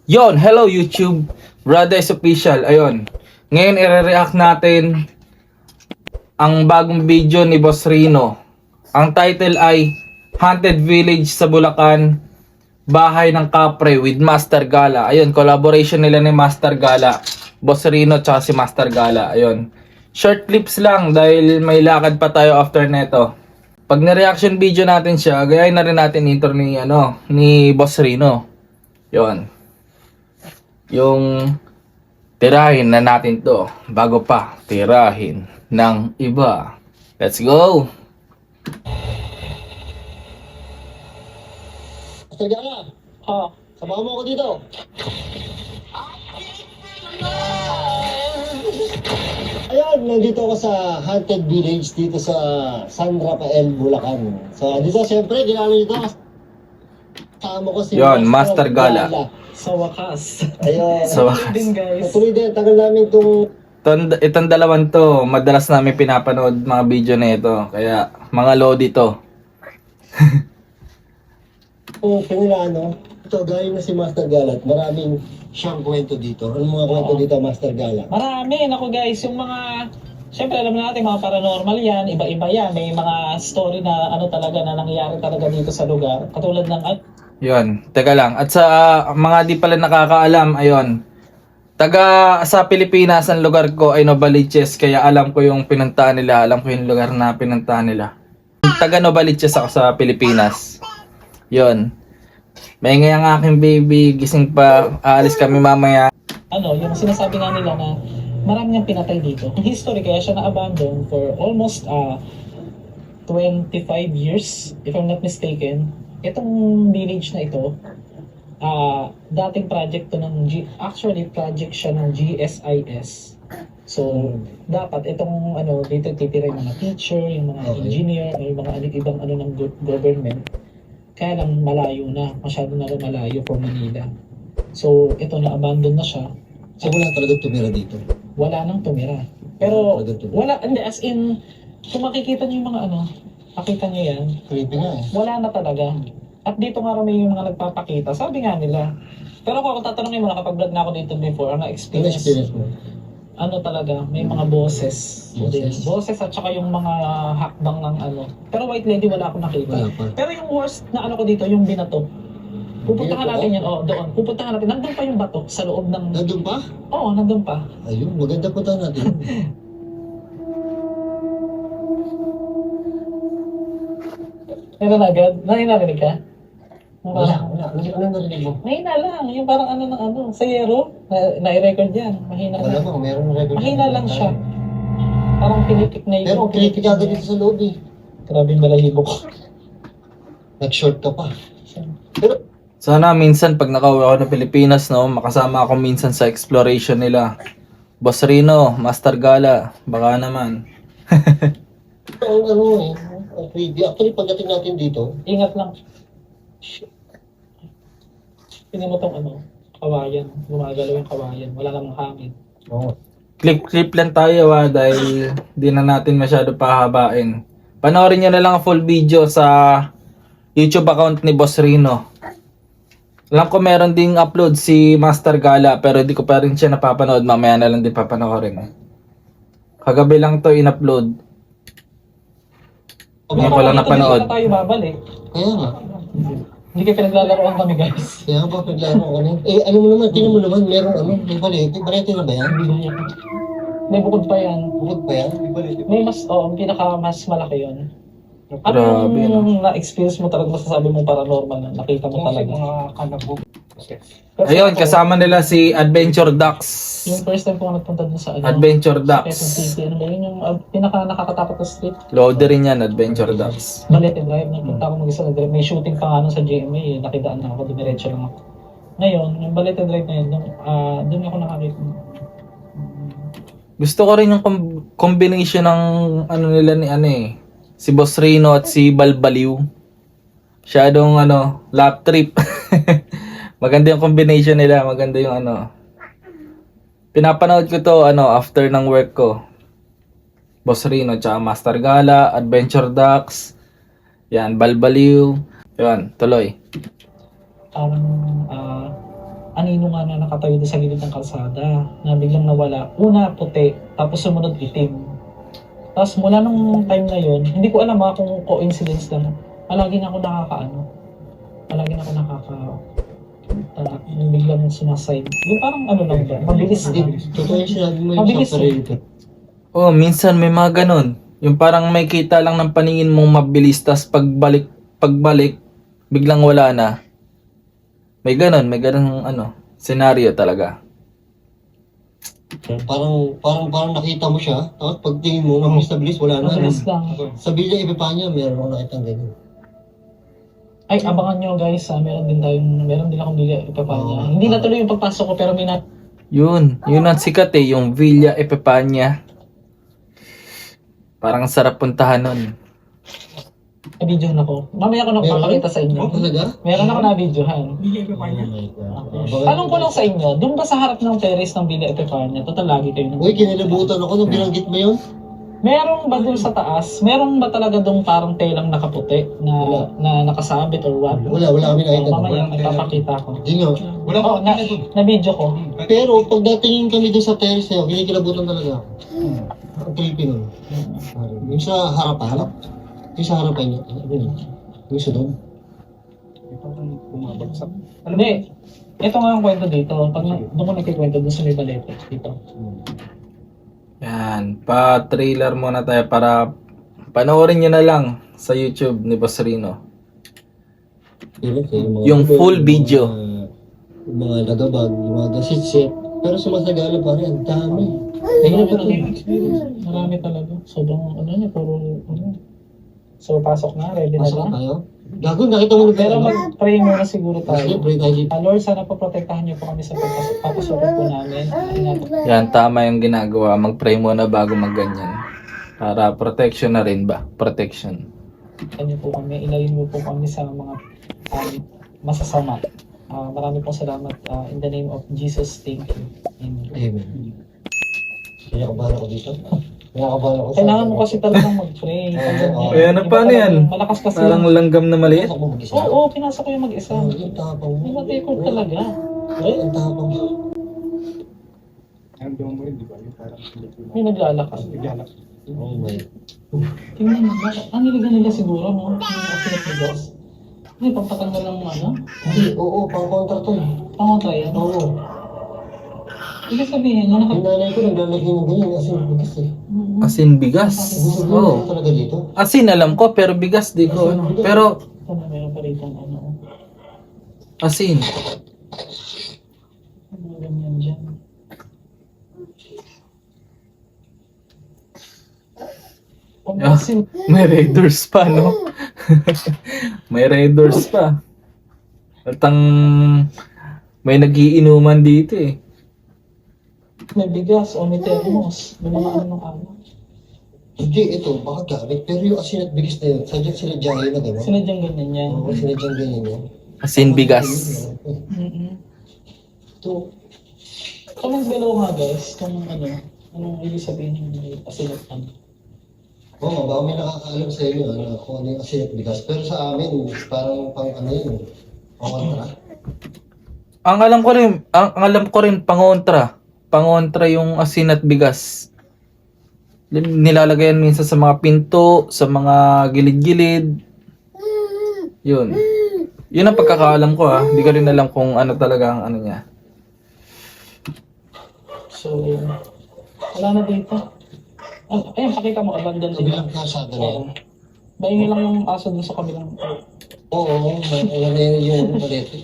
Yon, hello YouTube, Brothers Official. Ayun, ngayon i-react natin ang bagong video ni Boss Rino. Ang title ay Haunted Village sa Bulacan, Bahay ng Kapre with Master Gala. Ayun, collaboration nila ni Master Gala, Boss Rino tsaka si Master Gala. Ayun, short clips lang dahil may lakad pa tayo after neto. Pag na-reaction video natin siya, gayahin na rin natin intro ni Boss Rino. Yon. Yung tirahin na natin to bago pa tirahin ng iba. Let's go! Master Gala, samahan mo ako dito. Ayan, nandito ako sa Haunted Village dito sa San Rafael, Bulacan. So, dito siyempre, ginano dito. Kasama ko si Yon, Master Gala. Sa wakas. Ayun. Sa wakas. din guys. Patuloy din, tagal namin itong Itong dalawan to, madalas namin pinapanood mga video na ito. Kaya mga lodi to. pinilano. Ito, gaya na si Master Gala. Maraming siyang kwento dito. Ano mga kwento dito, Master Gala? Marami. Ako guys, yung mga... Siyempre alam natin mga paranormal yan, iba-iba yan. May mga story na ano talaga na nangyayari talaga dito sa lugar. Katulad ng... Yon, teka lang. At sa mga di pala nakakaalam, ayon. Taga sa Pilipinas, ang lugar ko ay Novaliches, kaya alam ko yung pinuntahan nila, alam ko yung lugar na pinuntahan nila. Taga Novaliches ako sa Pilipinas. Yon. May ngayang aking baby, gising pa, aalis kami mamaya. Ano, yung sinasabi nga nila na marami niyang pinatay dito. Yung history kaya siya na-abandon for almost 25 years, if I'm not mistaken. Itong village na ito, dating project to ng actually project siya ng GSIS. So, dapat itong ano, dito titira yung mga teacher, yung mga engineer, yung mga ibang ano ng government. Kaya lang malayo na, masyado na rin malayo for Manila. So, ito na-abandon na siya. So, wala talaga tumira dito. Wala nang tumira. Pero, wala, hindi, as in, kung makikita niyo yung mga ano, pakita niyo yan, Creepy nga eh. wala na talaga. At dito nga rin yung mga nagpapakita. Sabi nga nila. Pero kung tatanungin mo, nakapag-vlog na ako dito before, ang Ano experience, experience mo? ano talaga, may mga boses. Boses? Boses at saka yung mga hakbang ng ano. Pero white lady wala akong nakita. Wala pa. Pero yung worst na ano ko dito, yung binato. Pupuntahan Binato? natin yan, doon. Pupuntahan natin. Nandun pa yung bato sa loob ng... Nandun pa? Oo, nandun pa. Ayun, maganda pa tayo natin. Meron agad? Narinig ka? Wala. Ano narinig mo? Mahina lang. Yung parang ano ng ano, sa yero. Na-record yan. Mahina Wala lang. mo, meron record. Mahina lang siya. Parang pinitik na yun. Pero creepy ka agad dito sa loob eh. Grabe yung balahibo ko. Nag-short ka pa. Pero, Sana minsan pag nakauwi ako ng Pilipinas, no, makasama ako minsan sa exploration nila. Boss Rino, Master Gala, baka naman. ang ano eh, ang creepy. Actually, pagdating natin dito, Ingat lang. Tingnan mo tong ano, kawayan. Gumagalaw yung kawayan. Wala namang hangin. oo. Clip lang tayo dahil di na natin masyado pahabain. Panoorin nyo na lang ang full video sa YouTube account ni Boss Rino. Alam ko meron ding upload si Master Gala pero di ko pa rin siya napapanood. Mamaya na lang din papanoorin. Kagabi lang to in-upload. Ngayon ko lang napanood. Hindi na tayo babalik. Kaya nga. Hindi kayo pinaglalaroan kami guys. Kaya nga pa, paglaro ko na. Eh, ano mo naman, tingnan mo naman, meron ano, may balete. Balete na ba yan? May bukod pa yan. Bukod pa yan? May balete pa. May mas, pinaka mas malaki yun. Ano Grabe, yung na-experience mo talaga masasabi mong paranormal na nakita mo talaga? Mga kanabog. Ayun, kasama nila si Adventure Ducks. Yung first time ko nagpunta dun sa ano, Adventure Quezon Ducks. City, ano ba yun yung pinaka nakakatakot na street? Loader rin yan, Adventure Ducks. Balete Drive, nagpunta ako mag-isa nag-drive. May shooting pa nga nun sa GMA, nakidaan na ako, dumiretso lang ako. Ngayon, yung Balete Drive na yun, dun ako nakakita. Gusto ko rin yung combination ng ano nila ni ano eh. Si Boss Rino at si Balbaliw. Shadow lap trip. Maganda yung combination nila, maganda yung ano. Pinapanood ko to after ng work ko. Boss Rino tsaka Master Gala, Adventure Ducks. Yan, Balbaliw. Yan, tuloy. Parang anino nga na nakatayo doon sa gilid ng kalsada na biglang nawala. Una puti, tapos sumunod itim. Tapos mula nung time na yon, hindi ko alam kung coincidence lang. Palagi na ako yung biglang sumaside. Yung parang ano lang ba, mabilis lang. Totoo yung sinabi mo yung Mabilis sa sarili ko. Oh, minsan may mga ganun. Yung parang may kita lang ng paningin mong mabilis, tas pagbalik, biglang wala na. May ganun ano, senaryo talaga. Parang nakita mo siya, tapos pagtingin mo, mabilis na bilis, wala na. Mabilis lang. Sa Villa Epipania, meron akong nakitang ganyan. Ay, abangan nyo guys, meron din akong Villa Epipania. Hindi natuloy yung pagpasok ko, pero may Yun ang sikat yung Villa Epipania. Parang sarap puntahan nun. na-videohan ako. Mamaya ko nang papakita sa inyo. Talaga? Meron ako na-videohan. Oh my God. Tanong ko lang sa inyo, doon ba sa harap ng terrace ng Villa Epipania, total lagi kayo nung... Uy, kinilabutan ako nung binanggit mo yun. Meron ba doon sa taas? Meron ba talaga doon parang telang nakaputi na nakasabit or what? Wala kami nakita. Mamaya may papakita ko. Hindi nga. Wala Oo, na-video ko. Pero pag datingin kami doon sa terrace na yun, kinikilabutan talaga ako. Ang creepy nun. Yung sa harapan. Yung sa harapan niya. Yung sa doon. Bumabagsak. Hindi. Ito nga ang kwento dito. Pag doon ko nagkikwento doon sa may balete. Dito. Yan, pa-trailer muna tayo para panoorin nyo na lang sa YouTube ni Boss Rino. Yung full video. Yung mga nagabag, yung mga gasitsit. Pero sumasagala pa rin, ang dami. Marami talaga. Sobrang ano niya, puro ano. So pasok na, ready na Pasok lang. na tayo. Gago, nakita mo na Pero mag-pray muna siguro tayo. Sige, pray tayo dito. Lord, sana po protektahan niyo po kami sa pagpapasukin po namin. Ingatan Yan, tama yung ginagawa. Mag-pray muna bago magganyan. Para protection na rin ba? Protection. niyo po kami. Ilayin mo po kami sa mga masasama. Marami pong salamat. In the name of Jesus, thank you. Amen. Amen. Kinakabahan ako dito. Kinakabahan ako sa... Kailangan mo kasi talagang mag-pray. Eh, ano pa yan? Malakas kasi. Parang langgam na maliit. Pasok mo mag-isa. Oo, pinasok ko yung mag-isa. Yung tapang mo. May matikot talaga. Ang tapang mo. Ang doon mo rin, di ba? Yung parang May naglalakas. naglalak. Oh my. Tingnan mo, ang niligan nila siguro, no? Yung affiliate ni Boss. May pampatanggal ng ano? Hindi, oo, pang-contra to eh. Pangontra yan. Oo. Ibig sabihin, nung Yung nanay ko naglalagay ng ganyan kasi bigas eh. Asin bigas. Gusto Oh. mo talaga dito? Asin alam ko, pero bigas di ko. Ano. Pero Ano, meron pa rito ano. asin. Ano ganyan dyan. Ah, may Raiders pa, no? May Raiders pa. At ang may nagiinuman dito eh. May bigas o may thermos. May mga ano. Hindi, ito, baka gamit. Pero yung asin at bigas na yun, sadya sila dyan na gano'n. Sinadyang ganyan yan. Oo, sila dyan ganyan yan. Asin bigas. Ito, Comment below nga guys kung anong ibig sabihin ng asinatan. oo, baka may nakakaalam sa inyo kung ano yung asin at bigas. Pero sa amin, parang pang ano yun. Pang-contra. Ang alam ko rin pangontra. Pangontra yung asin at bigas. Nilalagayan minsan sa mga pinto, sa mga gilid-gilid. Yun. Yun ang pagkakaalam ko Hindi ko rin alam kung ano talaga ang ano niya. So, wala na dito. Ayun, pakita mo, abandon Sa din. bilang kasada na yan. Oo. Baingin lang yung aso dun sa kabilang. Oo, wala na yun yung palete.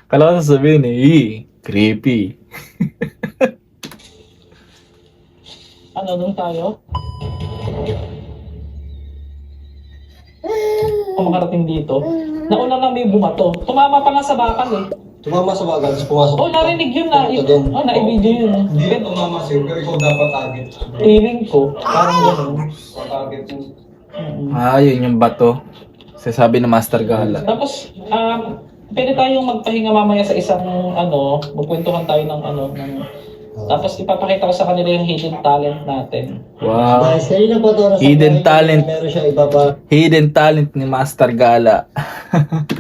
Kala ko sasabihin creepy. Ano, dun tayo? Kung makarating dito. Nauna lang may bumato. Tumama pa nga sa bakal eh. Tumama sa bagal, tapos pumasok. Oh, narinig yun na. Oh, na-video yun. Hindi ito mamasin, pero ikaw dapat target. Feeling ko, parang gano'n. Target mo. Yun yung bato. Sasabi ng Master Gala. Tapos, pwede tayong magpahinga mamaya sa isang magkwentuhan tayo ng Tapos ipapakita ko sa kanila yung hidden talent natin. Wow. Guys, kanina pa to Hidden talent. Meron siya iba pa. Hidden talent ni Master Gala.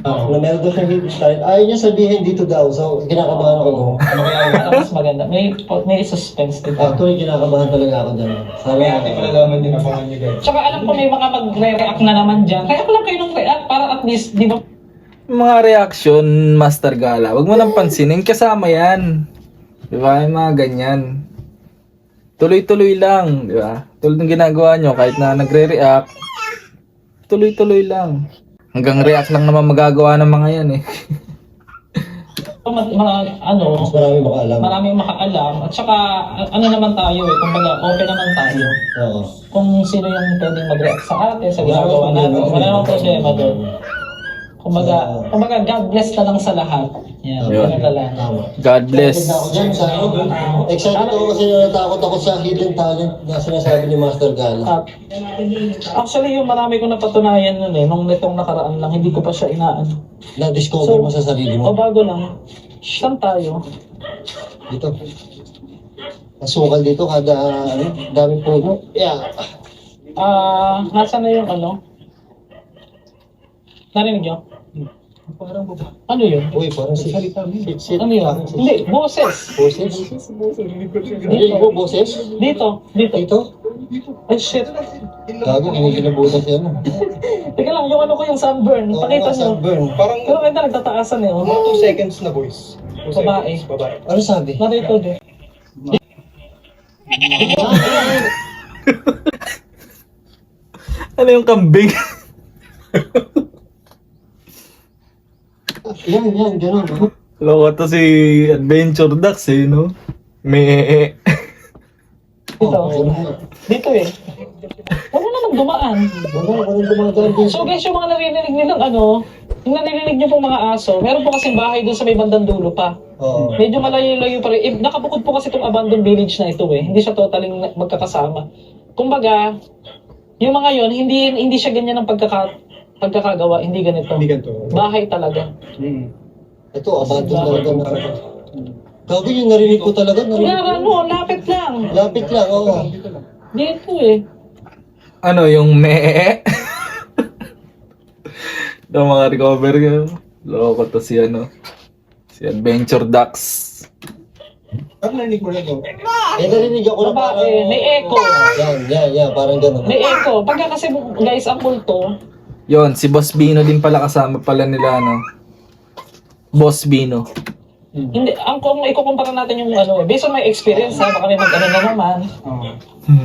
Na meron doon siya hidden talent. Ayaw niya sabihin dito daw. So, kinakabahan ako doon. Ano mas maganda? May suspense din. Actually, kinakabahan talaga ako dyan. Sana malalaman din ako niyo guys. Tsaka alam ko may mga magre-react na naman dyan. Kaya ako lang kayo nung react para at least, di ba? Mga reaction, Master Gala. Huwag mo nang pansinin, kasama yan. Di ba? Yung mga ganyan. Tuloy-tuloy lang. Di ba? Tulad ng ginagawa nyo, kahit na nagre-react, tuloy-tuloy lang. Hanggang react lang naman magagawa ng mga yan eh. mas marami makaalam. Maraming makaalam. At saka, ano naman tayo eh, kumbaga, open naman tayo. Oo. Kung sino yung pwedeng mag-react sa atin, sa ginagawa natin. Wala namang problema doon. Kumbaga, God bless na lang sa lahat. Yan, Yun. ganun na lang. Tama. God bless. Excited ako dyan sa excited ako kasi natakot ako sa hidden talent na sinasabi ni Master Gala. At, actually, yung marami kong napatunayan nun eh, nung nitong nakaraan lang, hindi ko pa siya inaano. Na-discover mo sa sarili O mo. bago lang, saan tayo? Dito. Masukal dito kada daming puno. Yeah. Nasa na yung ano? Narinig nyo? Parang baba. Ano yun? Uy, parang si sit. Ano yun? Hindi, boses. Boses? Hindi mo boses? Dito. Dito? Ay, shit. Gago, hindi kinabutas yan. Teka lang, yung ano ko yung sunburn. Pakita nyo. Sunburn. Parang Pero kaya nagtataasan eh. Oh. 2 seconds na boys. 2 Babae. seconds, babae. Ano sabi? Narito din. Ano yung kambing? Yan, gano'n. Loko to si Adventure Ducks eh, no? May... Dito. Dito eh. Huwag mo naman dumaan. Walang dumadaan din. So guys, yung mga naririnig nilang ano, yung naririnig niyo pong mga aso, meron po kasing bahay doon sa may bandang dulo pa. Oo. Medyo malayo-layo pa rin. Nakabukod po kasi itong abandoned village na ito eh. Hindi siya totaling magkakasama. Kumbaga, yung mga yon hindi siya ganyan ang pagkakagawa, hindi ganito. Hindi ganito. Bahay talaga. Ito, abandon talaga na. Gago yung narinig ko talaga. Kaya ano, lapit lang. Lapit lang, oo. Dito eh. Ano yung me? Yung mga recover ko. Loko to si ano. Si Adventure Ducks. Parang narinig mo lang yun. Eh, narinig ako na parang... Babae, may echo. Yan, parang gano'n. May echo. Pagka kasi guys, ang multo, Yon, si Boss Bino din pala kasama pala nila, ano. Boss Bino. hindi, kung ikukumpara natin yung ano, based on my experience ha, baka may mag-ano na naman. Oo.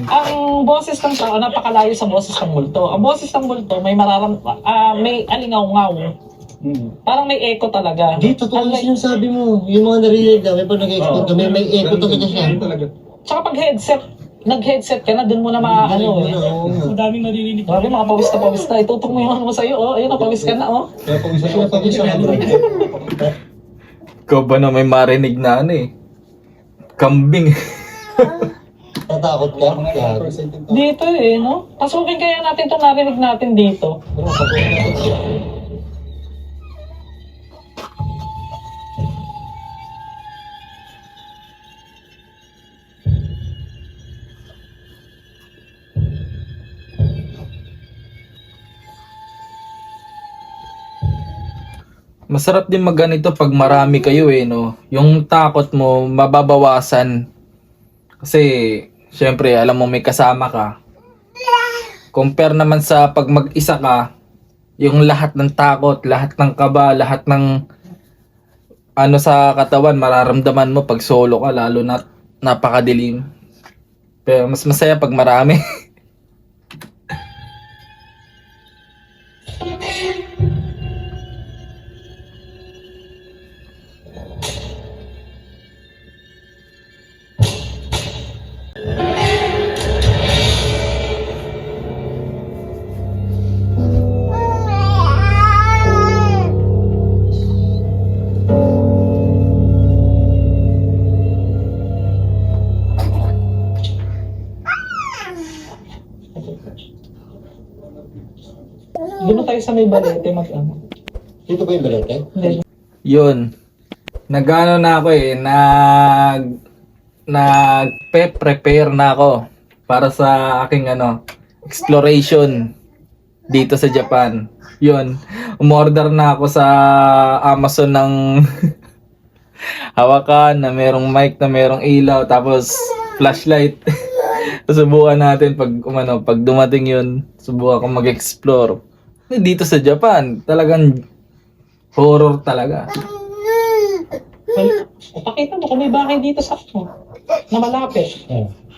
Ang boses ng tao, napakalayo sa boses ng multo. Ang boses ng multo, may may alingaw-ngaw. Parang may echo talaga. Di, totoo yung sinasabi mo. Yung mga narinig na, may pa nag-export kami, may echo talaga siya. Talaga. Tsaka pag nag-headset ka na, dun mo na maano eh. Ang daming naririnig. Grabe, mga pawis na. Itutok mo yung ano mo sa'yo, oh. Ayun, pawis ka na, oh. Kaya pag-isa siya. Ikaw ba na may marinig na ano eh? Kambing. Tatakot ka? Mga Gago. percent yung tao. Dito eh, no? Pasukin kaya natin itong narinig natin dito. Masarap din magganito pag marami kayo eh, no? Yung takot mo, mababawasan. Kasi, syempre, alam mo may kasama ka. Compare naman sa pag mag-isa ka, yung lahat ng takot, lahat ng kaba, lahat ng ano sa katawan, mararamdaman mo pag solo ka, lalo na napakadilim. Pero mas masaya pag marami. Doon tayo sa may balete mag-ano. Dito ba yung balete? Hindi. Yun. Nagano na ako eh, nagpe-prepare na ako para sa aking exploration dito sa Japan. Yun, umorder na ako sa Amazon ng hawakan na merong mic, na merong ilaw, tapos flashlight. Subukan natin pag dumating yun, subukan ko mag-explore. Dito sa Japan, talagang horror talaga. Well, pakita mo kung may bahay dito sa na malapit.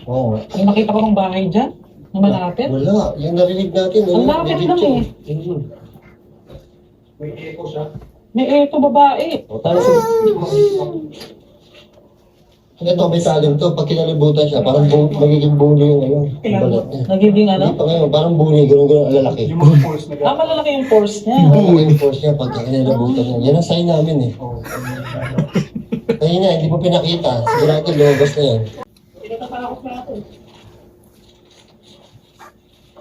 Oo. May nakita ko ng bahay dyan na malapit. Wala. Yung narinig natin. Ang lapit lang eh. May echo siya. May eto babae. O, tayo ito, may talim to. Pag kinalibutan siya, parang magiging buni yung balat niya. Nagiging Hindi pa ngayon, parang buni, gano'n-gano'n ang lalaki. Yung mga force na gano'n. Malalaki yung force niya. Malaki yung force niya pag kinalibutan niya. Yan ang sign namin eh. Kanina, hindi mo pinakita. Sigurado lumabas na yan.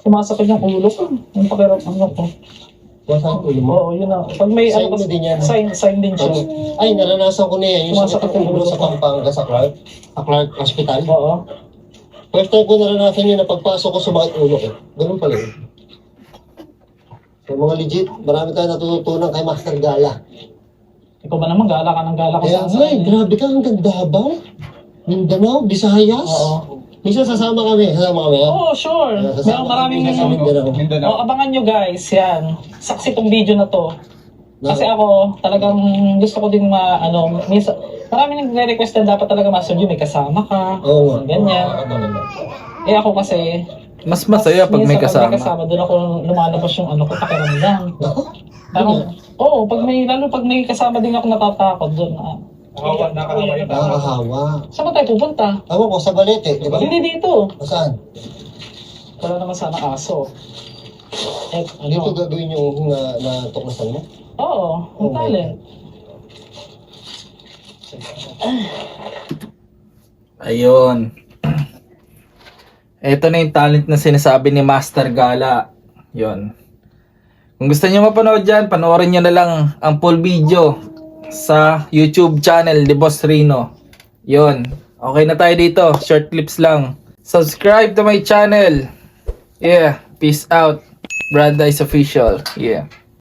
Sumasakit yung ulo ko. Yung pakiramdam ko. Masakit ulo mo. Oo, yun na. Pag may Sign ano mo din yan. sign din siya. Ay, naranasan ko na yan. Yung Sumasakit sakit ng yung ulo ulo sa ko. Pampanga, sa Clark Hospital. Oo. First time ko naranasan yun na pagpasok ko sumakit ulo ko. Ganun pala yun. So mga legit, marami tayong natututunan kay Master Gala. Ikaw ba naman gala ka ng gala ko Kaya sa nga, grabe ka, ang Davao, Mindanao, Visayas. Oo. Minsan sasama kami, ha? Oo, sure. Meron maraming... Sa Mindanao. Oh, abangan nyo guys, yan. Saksi tong video na to. Kasi ako, talagang gusto ko din minsan, marami nagre-request na dapat talaga Master Jun, may kasama ka. Oo nga. Ganyan. Eh ako kasi, Mas masaya pag may minsan kasama. doon ako lumalabas yung ko, pakiramdam. Ako? Parang, oo, lalo pag may kasama din ako natatakot doon. Nakakahawa yun. Nakakahawa. Saan ba tayo pupunta? Tama ko, sa Balete, di ba? Hindi dito. Saan? Wala naman sana aso. Eh, Dito gagawin yung natuklasan mo? Oo, ang talent. Ayun. Ito na yung talent na sinasabi ni Master Gala. Yun. Kung gusto niyo mapanood yan, panoorin niyo na lang ang full video sa YouTube channel ni Boss Rino. Yun. Okay na tayo dito. Short clips lang. Subscribe to my channel. Yeah. Peace out. Brad Dice Official. Yeah.